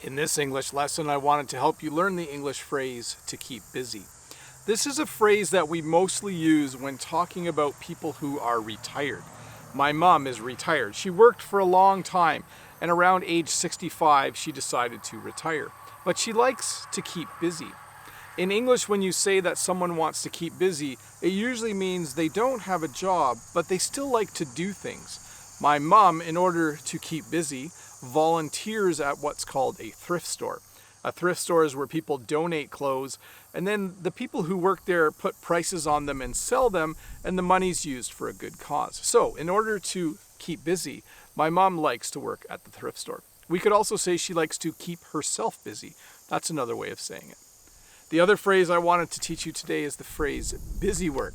In this English lesson, I wanted to help you learn the English phrase to keep busy. This is a phrase that we mostly use when talking about people who are retired. My mom is retired. She worked for a long time, and around age 65, she decided to retire. But she likes to keep busy. In English, when you say that someone wants to keep busy, it usually means they don't have a job, but they still like to do things. My mom, in order to keep busy, volunteers at what's called a thrift store. A thrift store is where people donate clothes, and then the people who work there put prices on them and sell them, and the money's used for a good cause. So, in order to keep busy, my mom likes to work at the thrift store. We could also say she likes to keep herself busy. That's another way of saying it. The other phrase I wanted to teach you today is the phrase busy work.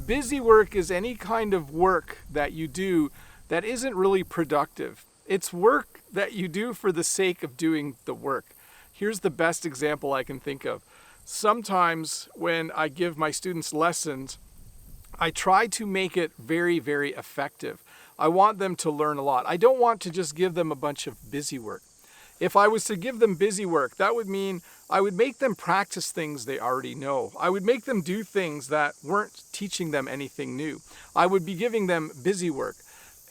Busy work is any kind of work that you do that isn't really productive. It's work that you do for the sake of doing the work. Here's the best example I can think of. Sometimes when I give my students lessons, I try to make it very, very effective. I want them to learn a lot. I don't want to just give them a bunch of busy work. If I was to give them busy work, that would mean I would make them practice things they already know. I would make them do things that weren't teaching them anything new. I would be giving them busy work.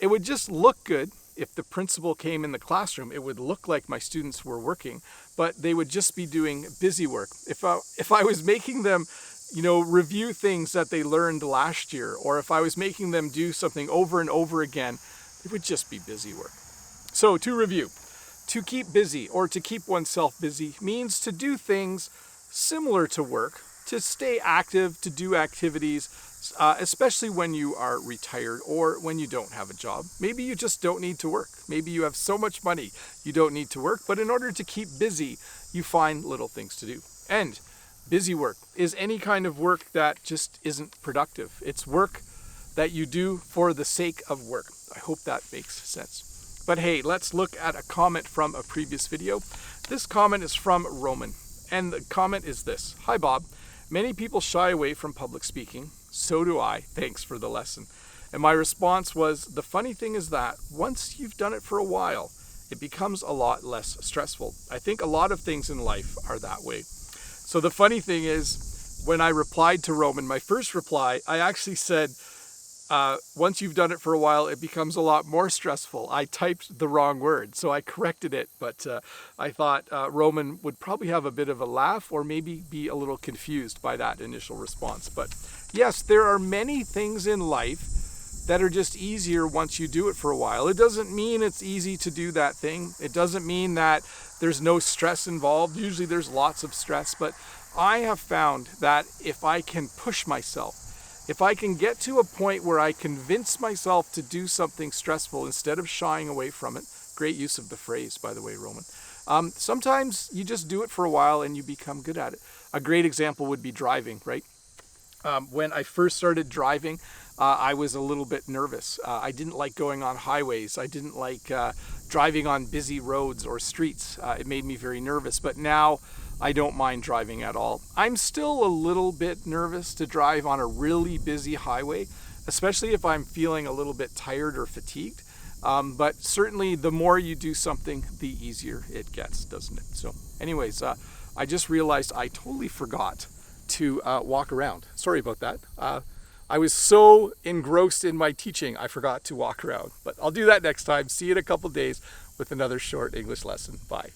It would just look good. If the principal came in the classroom, it would look like my students were working, but they would just be doing busy work. If I was making them, review things that they learned last year, or if I was making them do something over and over again, it would just be busy work. So to review, to keep busy or to keep oneself busy means to do things similar to work, to stay active, to do activities, especially when you are retired or when you don't have a job. Maybe you just don't need to work. Maybe you have so much money you don't need to work, but in order to keep busy, you find little things to do. And busy work is any kind of work that just isn't productive. It's work that you do for the sake of work. I hope that makes sense. But hey, let's look at a comment from a previous video. This comment is from Roman, and the comment is this. Hi Bob, many people shy away from public speaking. So do I. Thanks for the lesson. And my response was, the funny thing is that once you've done it for a while, it becomes a lot less stressful. I think a lot of things in life are that way. So the funny thing is, when I replied to Roman, my first reply, I actually said, once you've done it for a while, it becomes a lot more stressful. I typed the wrong word, so I corrected it, but I thought Roman would probably have a bit of a laugh or maybe be a little confused by that initial response. But yes, there are many things in life that are just easier once you do it for a while. It doesn't mean it's easy to do that thing. It doesn't mean that there's no stress involved. Usually there's lots of stress, but I have found that if I can push myself, if I can get to a point where I convince myself to do something stressful instead of shying away from it, great use of the phrase, by the way, Roman. Sometimes you just do it for a while and you become good at it. A great example would be driving, right? When I first started driving, I was a little bit nervous. I didn't like going on highways. I didn't like driving on busy roads or streets. It made me very nervous, but now I don't mind driving at all. I'm still a little bit nervous to drive on a really busy highway, especially if I'm feeling a little bit tired or fatigued. But certainly the more you do something, the easier it gets, doesn't it? So anyways, I just realized I totally forgot to walk around. Sorry about that. I was so engrossed in my teaching, I forgot to walk around. But I'll do that next time. See you in a couple days with another short English lesson. Bye.